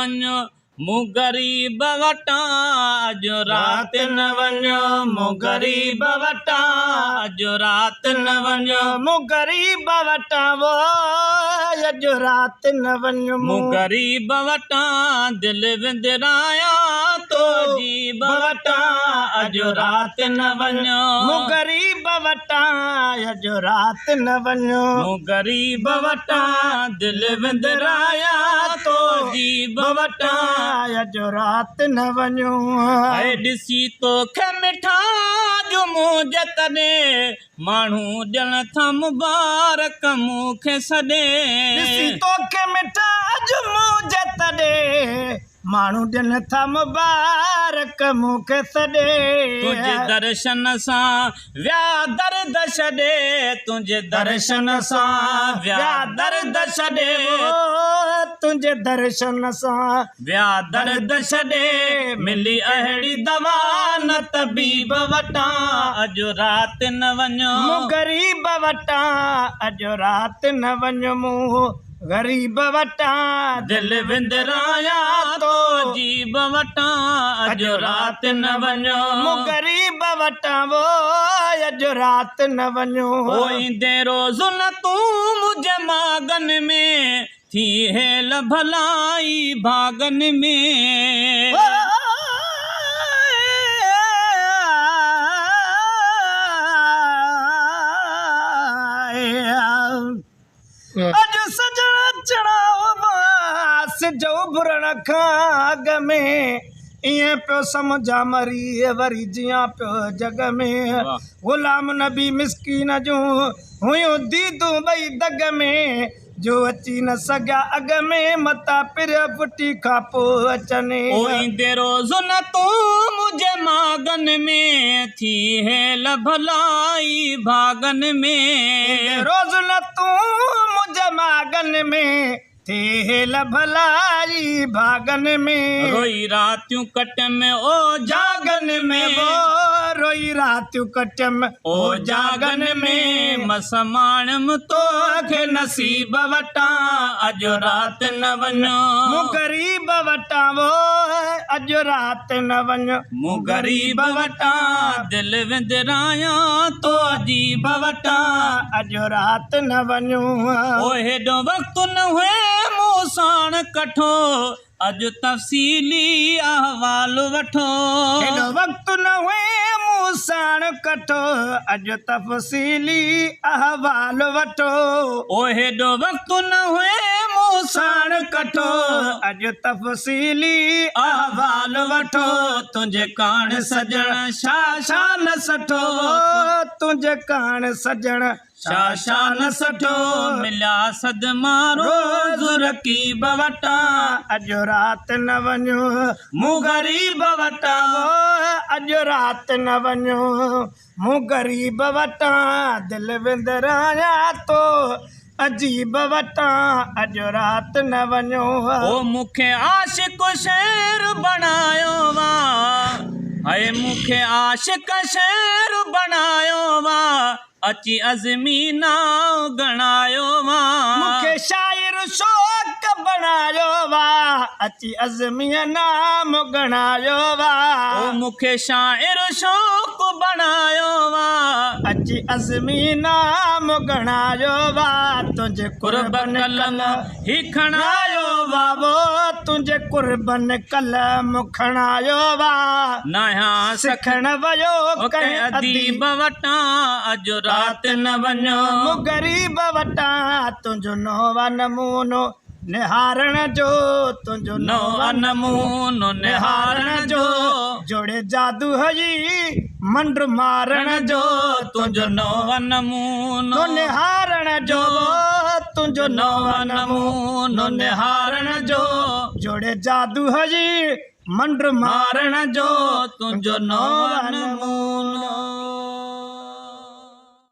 वञो मूं ग़रीब वटां अॼु राति न वञो मूं ग़रीब वटां अॼु राति न वञो मूं ग़रीब वटां वो अॼु राति न वञो मूं ग़रीब वटां दिलि विंदरायां तो जीब वटां अॼु राति न वञो मूं ग़रीब वटां अॼु राति न वञो मूं ग़रीब वटां दिलि विंदरायां तो जीब वटां अॼु राति न वञो ऐं ॾिसी तोखे मिठा जो मुंहिंजे तॾहिं माण्हू ॼण था मुबारक मूंखे सॾे ॾिसी तोखे मिठा जो मुंहिंजे तॾहिं माण्हू ॾियनि था मुबारक मूंखे सॾे तुंहिंजे दर्शन सां विया दर्द छॾे तुंहिंजे दर्शन सां विया दर्द छॾे तुंहिंजे दर्शन सां विया दर्द छॾे मिली अहिड़ी दवा न तबीब वटां अॼु राति न वञो मूं ग़रीब वटां अॼु राति न वञो मूं ग़रीब वटां दिलि विंदरायां तो जीब वटां अॼु राति न वञो मूं ग़रीब वटां वो अॼु राति न वञो ईंदे रोज़ न तूं मुंहिंजे मागन में थी हेल भलाई भागन में अॼु सजण चढ़ाव जो भुरण खां अॻ में ईअं पियो सम्झा मरी वरी जियां पियो जग में ग़ुलाम नबी मिसकीन जूं हुयूं दीदूं ॿई दग में जो अची न सघिया अॻ में मता पिर फुटी खां पोइ अचनि ईंदे रोज़ न तूं मुंहिंजे मागन में थी हेल भलाई भागन में रोज़ न तूं मुंहिंजे मागन में थी हेल भलाई भागन में रोई रातियूं कट में ओ जागन में रोई रातियूं कट में ओ जागन में मसमाणम तोखे नसीब वटां अॼु राति न वञो मूं ग़रीब वटां वो अॼु राति न वञो मूं ग़रीब वटां दिलि विंदरायां तो जीब वटां अॼु राति न वञो ओ हेॾो वक़्तु न हुए मूं साण कठो अॼु तफ़सीली अहवाल वठो हेॾो वक़्तु न हुए मूं साण कठो अॼु तफ़सीली अहवाल वठो ओ हेॾो वक़्तु न हुए मूं साण कठो अॼु तफ़सीली अहवाल वठो तुंहिंजे काण सजण छा शान सठो तुंहिंजे काण सजण छा न सठो मिलिया सदमा रोज़ रकीब वटां अॼु राति न वञो मूं ग़रीब वटां अॼु राति न वञो मूं ग़रीब वटां दिलि विंदरायां तो अजीब वटां अॼु राति न वञो ओ मूंखे आशिक़ शेर बणायो वा हाय मूंखे आशिक़ शेर बणायो वा अची अज़मीना गणायो वा मूंखे शाइर शौक़ बणायो वा अची अज़मीना गणायो वा ओ मूंखे शाइर शौक़ बणायो वा अची अज़मीना गणायो वा तुंहिंजे कुर्बन कलम ही खणायो वा वो तुंहिंजे कुर्बन कलम खणायो वा नया सिखण वयो कंहिं अदीब वटां अॼु राति न वञो मूं ग़रीब वटां तुंहिंजो नोवा नमूनो निहारण जो तुंहिंजो नोवा नमूनो निहारण जो जोड़े जादू हई मंड मारण जो तुंहिंजो नोवा नमूनो निहारण जो तुंहिंजो नोवा नमूनो निहारण जो जोड़े जादू हई मंड मारण जो तुंहिंजो नोवा नमूनो